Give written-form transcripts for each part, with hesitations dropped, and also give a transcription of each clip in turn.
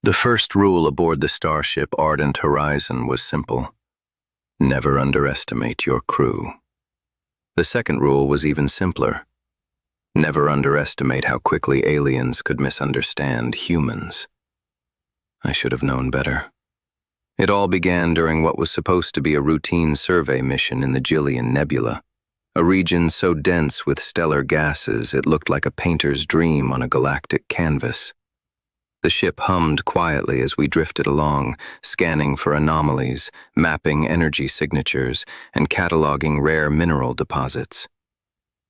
The first rule aboard the starship Ardent Horizon was simple: never underestimate your crew. The second rule was even simpler: never underestimate how quickly aliens could misunderstand humans. I should have known better. It all began during what was supposed to be a routine survey mission in the Gillian Nebula, a region so dense with stellar gases it looked like a painter's dream on a galactic canvas. The ship hummed quietly as we drifted along, scanning for anomalies, mapping energy signatures, and cataloging rare mineral deposits.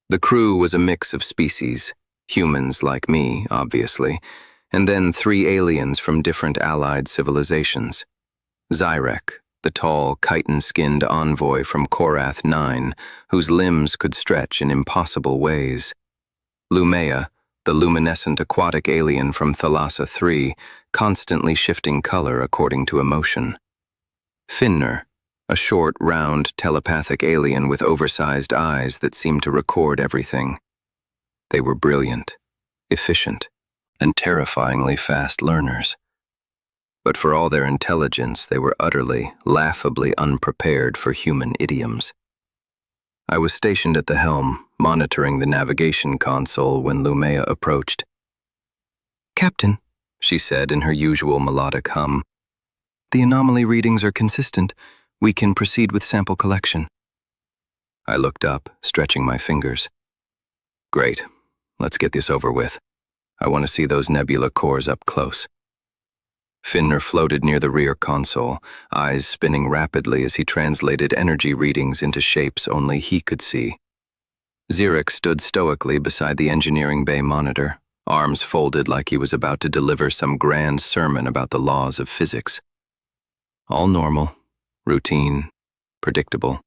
The crew was a mix of species, humans like me, obviously, and then 3 aliens from different allied civilizations. Zyrek, the tall, chitin-skinned envoy from Korath 9, whose limbs could stretch in impossible ways. Lumea, the luminescent aquatic alien from Thalassa 3, constantly shifting color according to emotion. Finner, a short, round, telepathic alien with oversized eyes that seemed to record everything. They were brilliant, efficient, and terrifyingly fast learners. But for all their intelligence, they were utterly, laughably unprepared for human idioms. I was stationed at the helm, monitoring the navigation console when Lumea approached. "Captain," she said in her usual melodic hum, "the anomaly readings are consistent. We can proceed with sample collection." I looked up, stretching my fingers. "Great. Let's get this over with. I want to see those nebula cores up close." Finner floated near the rear console, eyes spinning rapidly as he translated energy readings into shapes only he could see. Zyrek stood stoically beside the engineering bay monitor, arms folded like he was about to deliver some grand sermon about the laws of physics. All normal, routine, predictable.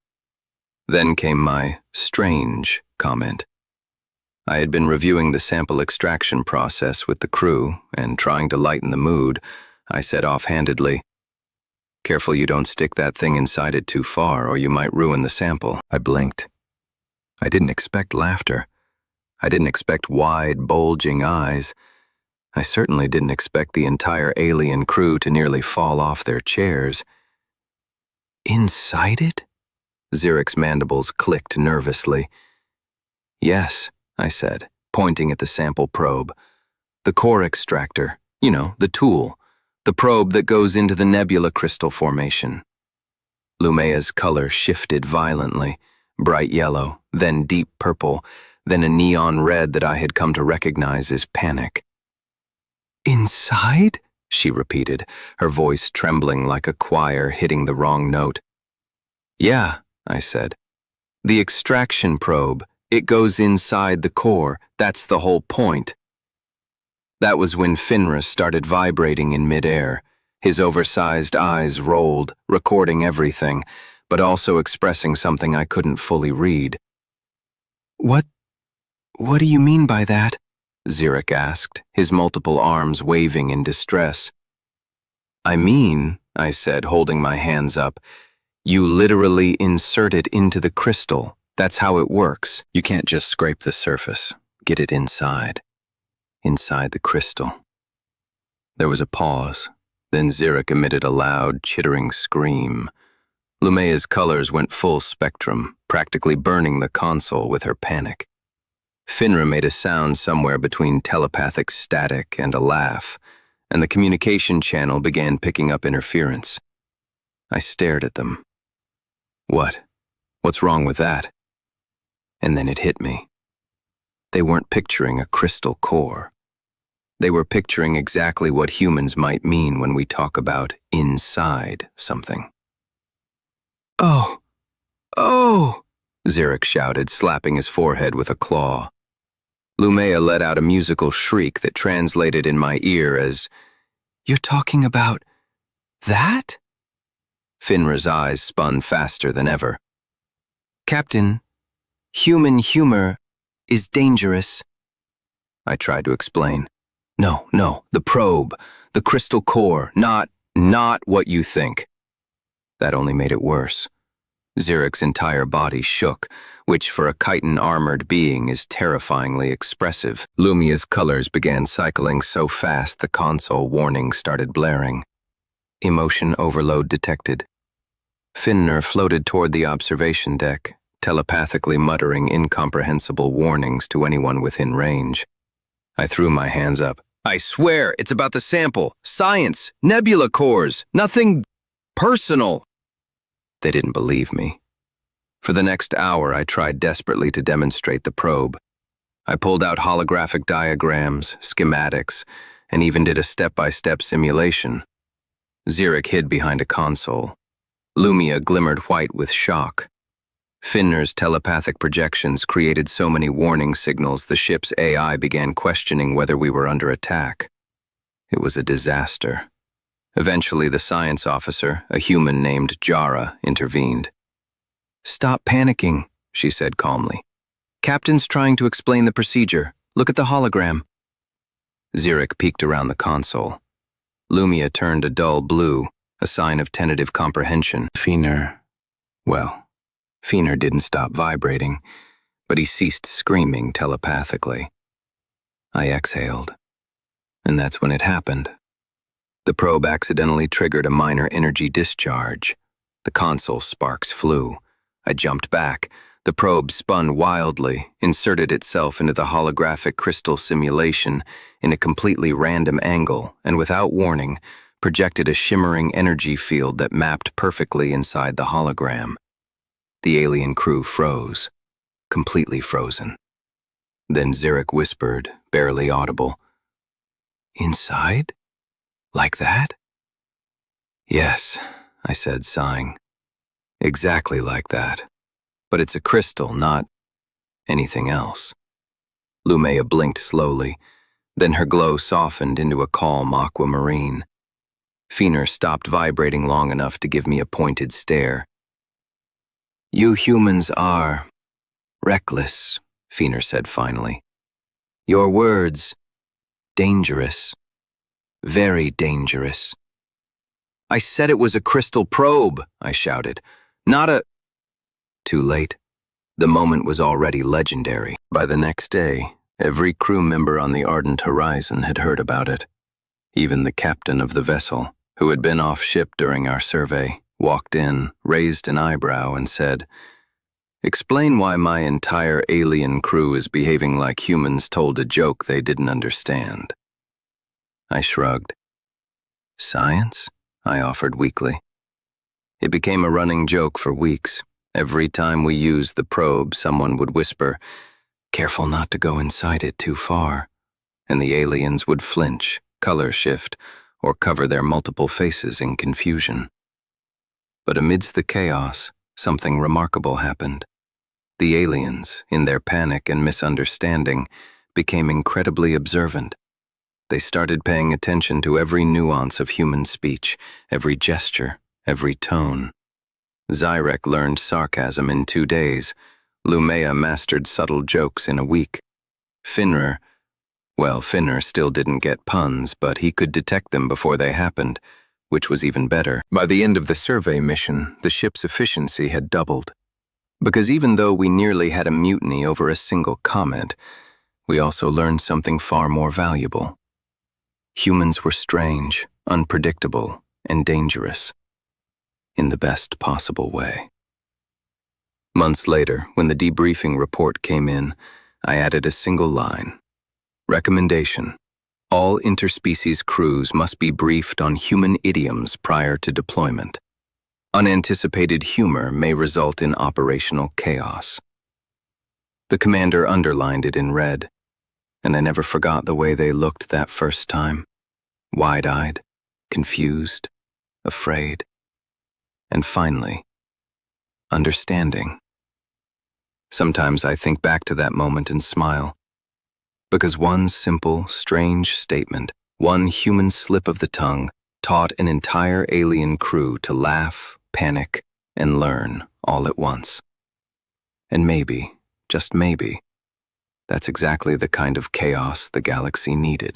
Then came my strange comment. I had been reviewing the sample extraction process with the crew, and trying to lighten the mood, I said offhandedly, "Careful you don't stick that thing inside it too far, or you might ruin the sample." I blinked. I didn't expect laughter. I didn't expect wide, bulging eyes. I certainly didn't expect the entire alien crew to nearly fall off their chairs. "Inside it?" Zyrek's mandibles clicked nervously. "Yes," I said, pointing at the sample probe. "The core extractor, the tool. The probe that goes into the nebula crystal formation." Lumea's color shifted violently, bright yellow, then deep purple, then a neon red that I had come to recognize as panic. "Inside?" she repeated, her voice trembling like a choir hitting the wrong note. "Yeah," I said. "The extraction probe, it goes inside the core. That's the whole point." That was when Finra started vibrating in midair. His oversized eyes rolled, recording everything, but also expressing something I couldn't fully read. What do you mean by that?" Zyrek asked, his multiple arms waving in distress. "I mean," I said, holding my hands up, "you literally insert it into the crystal. That's how it works. You can't just scrape the surface. Get it inside the crystal." There was a pause. Then Zyrek emitted a loud, chittering scream. Lumea's colors went full spectrum, practically burning the console with her panic. Finra made a sound somewhere between telepathic static and a laugh, and the communication channel began picking up interference. I stared at them. What's wrong with that? And then it hit me. They weren't picturing a crystal core. They were picturing exactly what humans might mean when we talk about inside something. Oh, Zyrek shouted, slapping his forehead with a claw. Lumea let out a musical shriek that translated in my ear as, "You're talking about that?" Finra's eyes spun faster than ever. "Captain, human humor is dangerous." I tried to explain. No, the probe, the crystal core, not what you think." That only made it worse. Zurich's entire body shook, which for a chitin-armored being is terrifyingly expressive. Lumia's colors began cycling so fast the console warning started blaring. Emotion overload detected. Finner floated toward the observation deck, telepathically muttering incomprehensible warnings to anyone within range. I threw my hands up. I swear, it's about the sample. Science, nebula cores, nothing personal. They didn't believe me. For the next hour, I tried desperately to demonstrate the probe. I pulled out holographic diagrams, schematics, and even did a step-by-step simulation. Zurich hid behind a console. Lumia glimmered white with shock. Finner's telepathic projections created so many warning signals the ship's AI began questioning whether we were under attack. It was a disaster. Eventually, the science officer, a human named Jara, intervened. "Stop panicking," she said calmly. "Captain's trying to explain the procedure. Look at the hologram." Zurich peeked around the console. Lumia turned a dull blue, a sign of tentative comprehension. Finner didn't stop vibrating, but he ceased screaming telepathically. I exhaled, and that's when it happened. The probe accidentally triggered a minor energy discharge. The console sparks flew. I jumped back. The probe spun wildly, inserted itself into the holographic crystal simulation in a completely random angle, and without warning, projected a shimmering energy field that mapped perfectly inside the hologram. The AlienCrew froze, completely frozen. Then Zurich whispered, barely audible, "Inside? Like that?" "Yes," I said, sighing. "Exactly like that. But it's a crystal, not anything else." Lumea blinked slowly, then her glow softened into a calm aquamarine. Finner stopped vibrating long enough to give me a pointed stare. "You humans are reckless," Finner said finally. "Your words, dangerous. Very dangerous." "I said it was a crystal probe," I shouted. "Not a—" Too late. The moment was already legendary. By the next day, every crew member on the ardent horizon had heard about it. Even the captain of the vessel, who had been off-ship during our survey, walked in, raised an eyebrow, and said, "Explain why my entire alien crew is behaving like humans told a joke they didn't understand." I shrugged. "Science?" I offered weakly. It became a running joke for weeks. Every time we used the probe, someone would whisper, "Careful not to go inside it too far," and the aliens would flinch, color shift, or cover their multiple faces in confusion. But amidst the chaos, something remarkable happened. The aliens, in their panic and misunderstanding, became incredibly observant. They started paying attention to every nuance of human speech, every gesture, every tone. Zyrek learned sarcasm in 2 days. Lumea mastered subtle jokes in a week. Finner still didn't get puns, but he could detect them before they happened, which was even better. By the end of the survey mission, the ship's efficiency had doubled. Because even though we nearly had a mutiny over a single comment, we also learned something far more valuable. Humans were strange, unpredictable, and dangerous. In the best possible way. Months later, when the debriefing report came in, I added a single line. Recommendation: all interspecies crews must be briefed on human idioms prior to deployment. Unanticipated humor may result in operational chaos. The commander underlined it in red, and I never forgot the way they looked that first time. Wide-eyed, confused, afraid. And finally, understanding. Sometimes I think back to that moment and smile, because one simple, strange statement, one human slip of the tongue, taught an entire alien crew to laugh, panic, and learn all at once. And maybe, just maybe, that's exactly the kind of chaos the galaxy needed.